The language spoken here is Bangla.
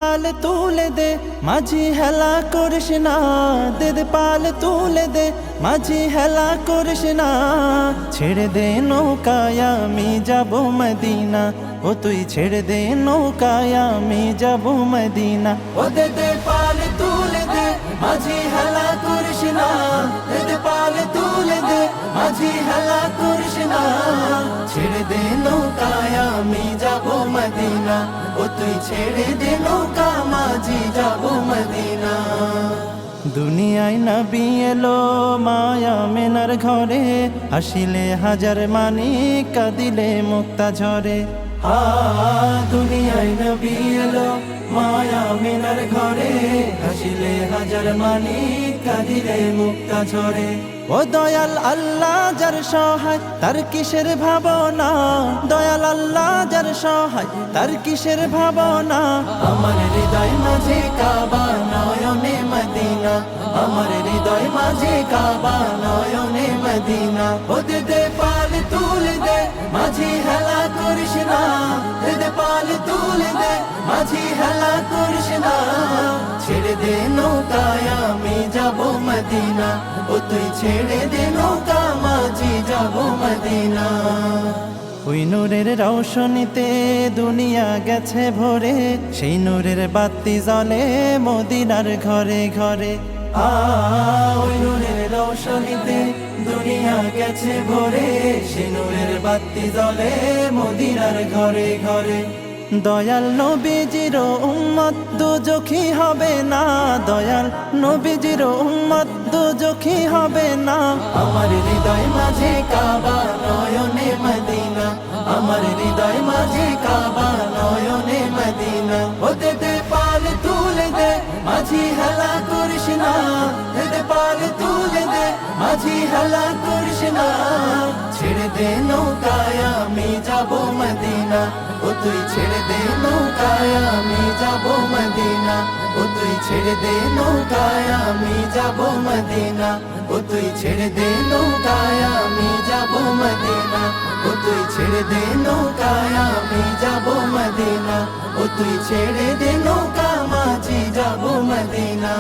পাল তুলে দে মাঝি হেলা করিস না, দে পাল তুলে দে মাঝি হেলা করিস না। ছেড়ে দে নৌকায় আমি যাব মদিনা, ও তুই ছেড়ে দে নৌকায় আমি যাব মদিনা। ও দে পাল তুলে দে মাঝি হেলা করিস না, দে পাল তুলে দে মাঝি হেলা করিস না। ছেড়ে দে নৌকায় আমি যাব মদিনা, ও তুই ছেড়ে দে নৌকা মাঝি যাব মদিনা। দুনিয়ায় নবী এলো মায়া মেনার ঘরে, হাসিলে হাজার মানিক কাঁদিলে মুক্তা ঝরে। দুনিয়ায় নবী এলো মায়া মেনার ঘরে, হাসিলে হাজার মানিক কাঁদিলে মুক্তা ঝরে। ও দয়াল আল্লাহ যার সহায় তার কিসের ভাবনা, দয়াল আল্লাহ যার সহায় তার কিসের ভাবনা। আমার হৃদয় মাঝে কাবা নয়নে মদিনা, আমার হৃদয় মাঝে কাবা নয়নে মদিনা। ও দে পাল তুলে দে মাঝি হেলা করিস না, দে পাল তুলে দে মাঝি হেলা করিস না। ছেড়ে দে নৌকায় আমি যাব মদিনা, ও তুই ছেড়ে দে নৌকা মাঝি যাব মদিনা। ওই নূরের রৌশনীতে দুনিয়া গেছে ভরে, সেই নূরের বাতি জ্বলে মদিনার ঘরে ঘরে। ওই নূরের রৌশনীতে দুনিয়া গেছে ভরে, সেই নূরের বাতি জ্বলে মদিনার ঘরে ঘরে। দয়াল নবীজির উম্মত দুজখী হবে না, দয়াল নবীজির উম্মত দুজখী হবে না। আমার হৃদয় মাঝে কাবা নয়নে মদিনা, আমার হৃদয় মাঝে কাবা নয়নে মদিনা। ও দে পাল তুলে দে মাঝি হেলা করিস না, দে পাল তুলে দে মাঝি হেলা করিস না। ছেড়ে দে নৌকায় আমি যাব মদিনা, ও তুই ছেড়ে দে নৌকায় আমি যাব মদিনা, ও তুই ছেড়ে দে নৌকায় আমি যাব মদিনা, ও তুই ছেড়ে দে নৌকায় আমি যাব মদিনা, ও তুই ছেড়ে দে নৌকায় আমি যাব মদিনা, ও তুই ছেড়ে দে নৌকা মাঝি যাব মদিনা।